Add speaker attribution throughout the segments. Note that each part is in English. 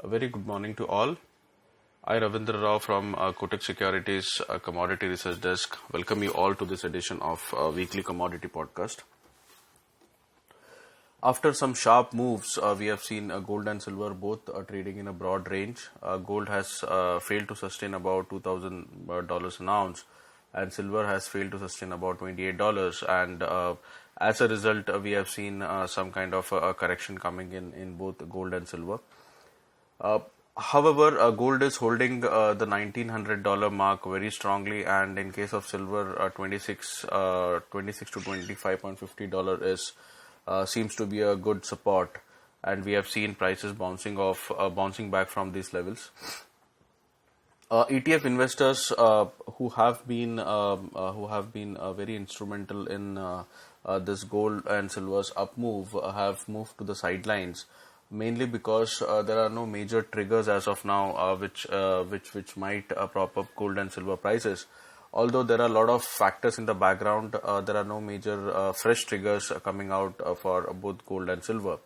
Speaker 1: A very good morning to all. I, Ravindra Rao from Kotak Securities Commodity Research Desk, welcome you all to this edition of Weekly Commodity Podcast. After some sharp moves, we have seen gold and silver both trading in a broad range. Gold has failed to sustain about $2,000 an ounce, and silver has failed to sustain about $28. And as a result, we have seen some kind of a correction coming in both gold and silver. However, gold is holding the $1,900 mark very strongly, and in case of silver, 26 to $25.50 is seems to be a good support, and we have seen prices bouncing back from these levels. ETF investors who have been very instrumental in this gold and silver's up move have moved to the sidelines, mainly because there are no major triggers as of now which might prop up gold and silver prices. Although there are a lot of factors in the background, there are no major fresh triggers coming out for both gold and silver.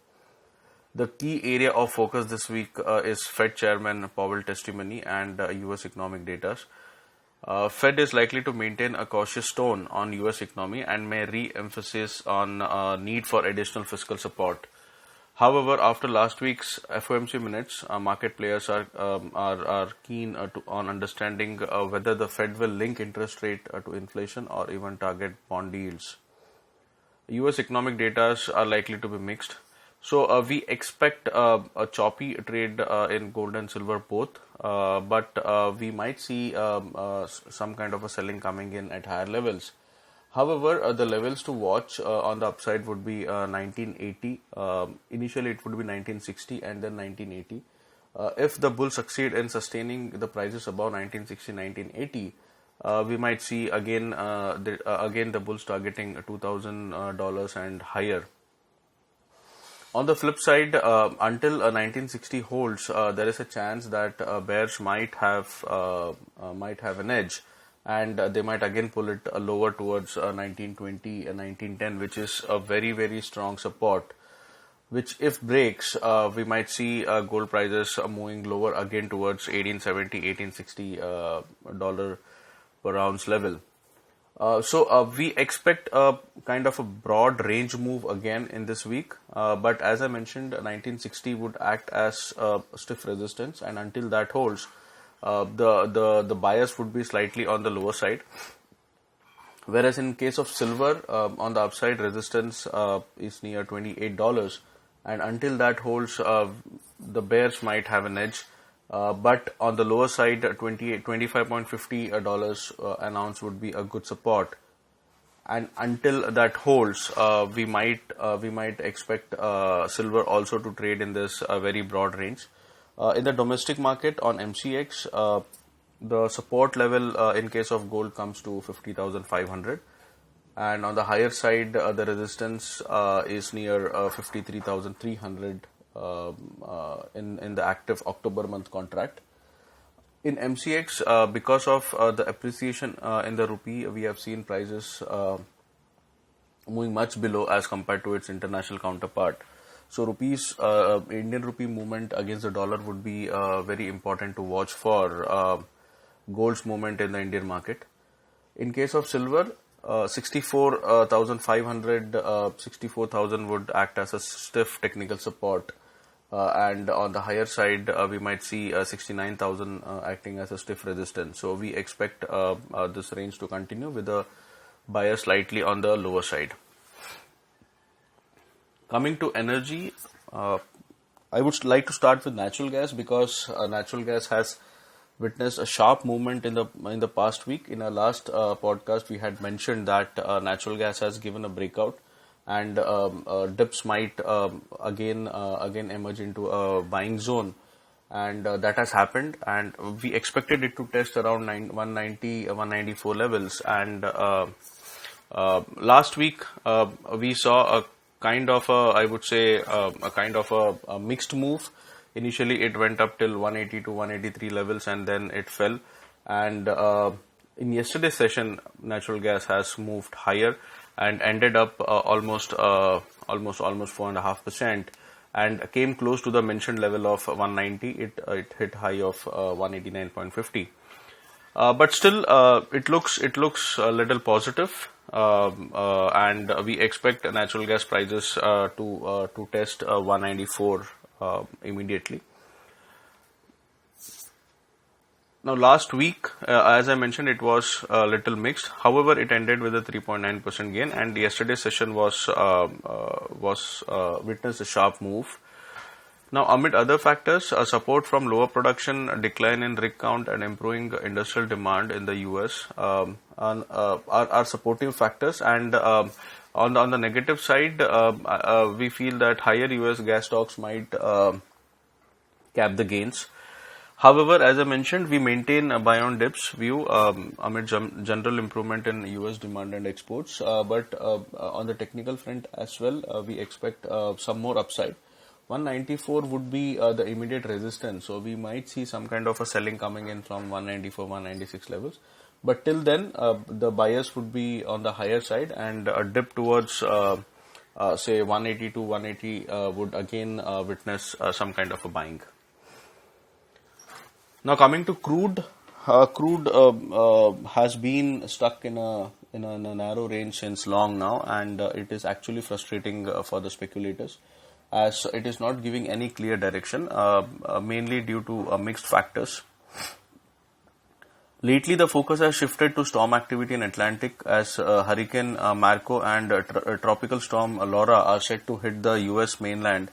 Speaker 1: The key area of focus this week is Fed Chairman Powell testimony and US economic data. Fed is likely to maintain a cautious tone on US economy and may re-emphasize on need for additional fiscal support. However, after last week's FOMC minutes, market players are keen on understanding whether the Fed will link interest rate to inflation or even target bond yields. US economic data are likely to be mixed. So we expect a choppy trade in gold and silver both, but we might see some kind of a selling coming in at higher levels. However, the levels to watch on the upside would be 1980. Initially, it would be 1960 and then 1980. If the bulls succeed in sustaining the prices above 1960, 1980, we might see again the bulls targeting $2,000 and higher. On the flip side, until 1960 holds, there is a chance that bears might have an edge, and they might again pull it lower towards 1920 and 1910, which is a very, very strong support, which if breaks, we might see gold prices moving lower again towards 1870, 1860 dollar per ounce level. So we expect a kind of a broad range move again in this week, but as I mentioned, 1960 would act as stiff resistance, and until that holds, the bias would be slightly on the lower side. Whereas in case of silver, on the upside, resistance is near $28, and until that holds, the bears might have an edge. But on the lower side, $25.50 an ounce would be a good support. And until that holds, we might expect silver also to trade in this very broad range. In the domestic market on MCX, the support level in case of gold comes to 50,500, and on the higher side, the resistance is near 53,300 in the active October month contract. In MCX, because of the appreciation in the rupee, we have seen prices moving much below as compared to its international counterpart. So Indian rupee movement against the dollar would be very important to watch for gold's movement in the Indian market. In case of silver, 64,500, 64,000 would act as a stiff technical support. And on the higher side, we might see 69,000 acting as a stiff resistance. So we expect this range to continue with a bias slightly on the lower side. Coming to energy, I would like to start with natural gas, because natural gas has witnessed a sharp movement in the past week. In our last podcast, we had mentioned that natural gas has given a breakout, and dips might again emerge into a buying zone, and that has happened, and we expected it to test around 190 194 levels, and last week we saw a kind of a mixed move. Initially it went up till 180 to 183 levels, and then it fell, and in yesterday's session natural gas has moved higher and ended up almost 4.5%, and came close to the mentioned level of 190. It hit high of 189.50. But still, it looks a little positive, and we expect natural gas prices to test 194 immediately. Now, last week, as I mentioned, it was a little mixed. However, it ended with a 3.9% gain, and yesterday's session was witnessed a sharp move. Now, amid other factors, support from lower production, a decline in rig count, and improving industrial demand in the US are supportive factors. And on the negative side, we feel that higher US gas stocks might cap the gains. However, as I mentioned, we maintain a buy on dips view amid general improvement in US demand and exports. But on the technical front as well, we expect some more upside. 194 would be the immediate resistance, so we might see some kind of a selling coming in from 194, 196 levels. But till then, the buyers would be on the higher side, and a dip towards say 180 to 180 would again witness some kind of a buying. Now, coming to crude, crude has been stuck in a narrow range since long now, and it is actually frustrating for the speculators, as it is not giving any clear direction, mainly due to mixed factors. Lately, the focus has shifted to storm activity in Atlantic, as Hurricane Marco and Tropical Storm Laura are set to hit the US mainland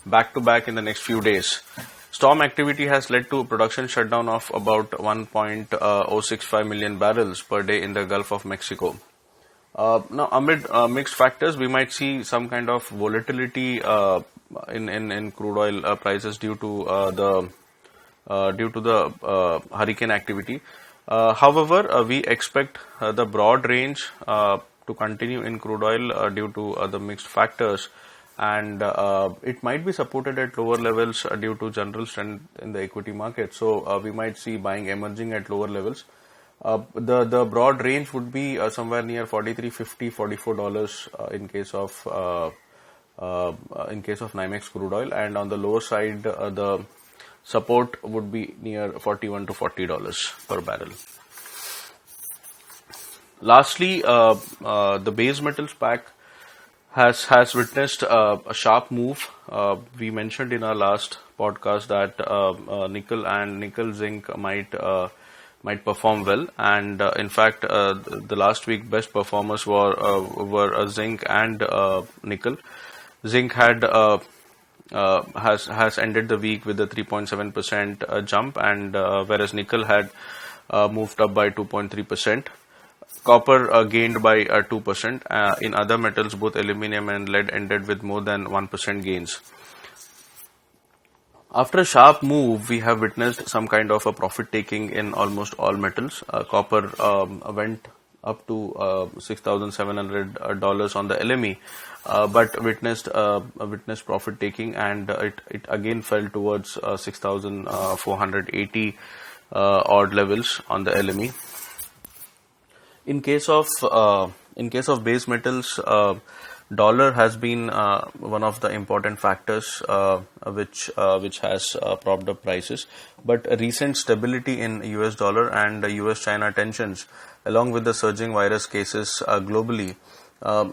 Speaker 1: back to back in the next few days. Storm activity has led to production shutdown of about 1.065 million barrels per day in the Gulf of Mexico. Now, amid mixed factors, we might see some kind of volatility in crude oil prices due to the hurricane activity. However, we expect the broad range to continue in crude oil due to the mixed factors, and it might be supported at lower levels due to general strength in the equity market. So we might see buying emerging at lower levels. The broad range would be somewhere near $43.50, $44 in case of NYMEX crude oil, and on the lower side, the support would be near $41 to $40 per barrel. Lastly, the base metals pack has witnessed a sharp move. We mentioned in our last podcast that nickel zinc might perform well, and in fact, the last week best performers were zinc and nickel. Zinc has ended the week with a 3.7% jump, and whereas nickel had moved up by 2.3%. Copper gained by 2%. In other metals, both aluminium and lead ended with more than 1% gains. After a sharp move, we have witnessed some kind of a profit taking in almost all metals. Copper went up to $6,700 on the LME, but witnessed profit taking, and it again fell towards 6,480 odd levels on the LME. In case of base metals, dollar has been one of the important factors which has propped up prices. But recent stability in US dollar and US China tensions, along with the surging virus cases globally,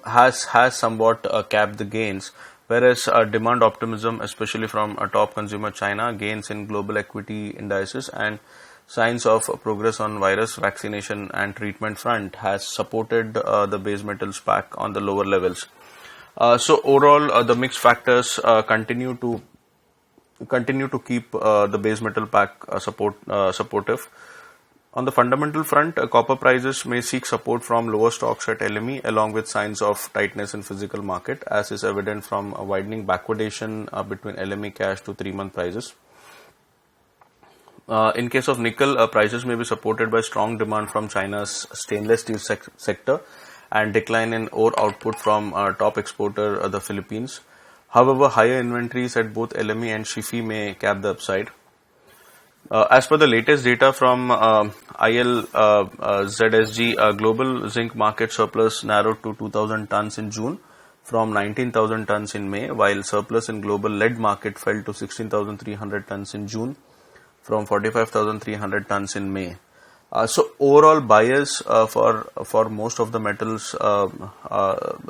Speaker 1: has somewhat capped the gains. Whereas demand optimism, especially from top consumer China, gains in global equity indices, and signs of progress on virus vaccination and treatment front has supported the base metals pack on the lower levels. So overall, the mixed factors continue to keep the base metal pack supportive. On the fundamental front, copper prices may seek support from lower stocks at LME, along with signs of tightness in physical market, as is evident from a widening backwardation between LME cash to 3-month prices. In case of nickel, prices may be supported by strong demand from China's stainless steel sector and decline in ore output from top exporter the Philippines. However, higher inventories at both LME and SHFE may cap the upside. As per the latest data from ILZSG, global zinc market surplus narrowed to 2,000 tons in June, from 19,000 tons in May, while surplus in global lead market fell to 16,300 tons in June from 45,300 tons in May. So overall, buyers for most of the metals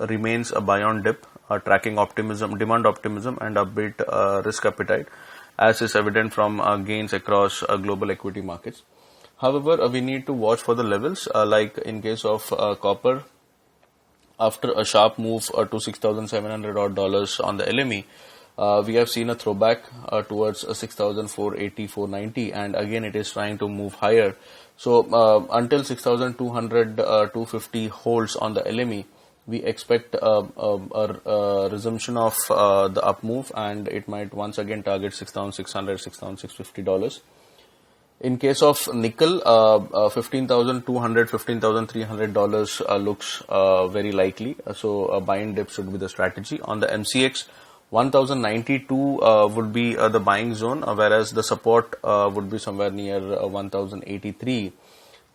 Speaker 1: remains a buy on dip, tracking optimism, demand optimism, and upbeat risk appetite, as is evident from gains across global equity markets. However, we need to watch for the levels, like in case of copper. After a sharp move to $6,700 on the LME, we have seen a throwback towards 6,480, 490, and again it is trying to move higher. So until 6,200, 250 holds on the LME, we expect a resumption of the up move, and it might once again target 6,600, $6,650. In case of nickel, $15,200, $15,300 looks very likely. So a buy and dip should be the strategy. On the MCX, 1,092 would be the buying zone, whereas the support would be somewhere near 1,083.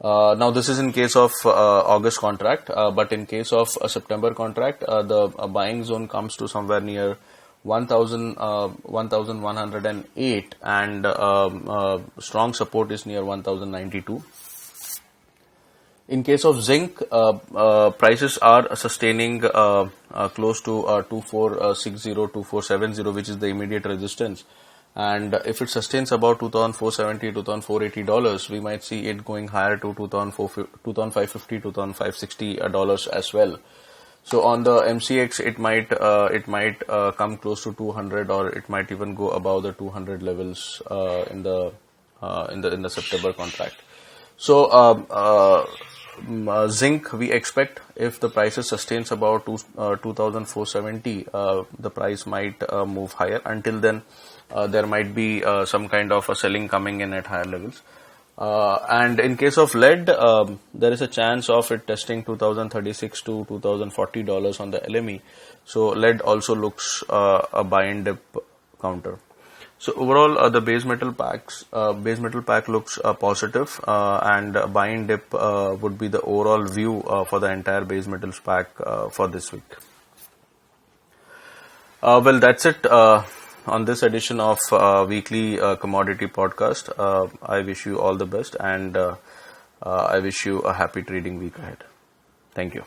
Speaker 1: Now this is in case of August contract, but in case of a September contract, the buying zone comes to somewhere near 1,108, and strong support is near 1,092. In case of zinc, prices are sustaining close to 2460, 2470, which is the immediate resistance. And if it sustains about $2,470, $2,480, we might see it going higher to $2,550, $2,560 as well. So on the MCX, it might come close to 200, or it might even go above the 200 levels in the September contract. So zinc, we expect if the prices sustains about 2,470, the price might move higher. Until then, there might be some kind of a selling coming in at higher levels. And in case of lead, there is a chance of it testing $2,036 to $2,040 on the LME. So lead also looks a buy and dip counter. So overall, the base metal pack looks positive, and buy and dip would be the overall view for the entire base metals pack for this week. Well, that's it on this edition of weekly commodity podcast. I wish you all the best, and I wish you a happy trading week ahead. Thank you.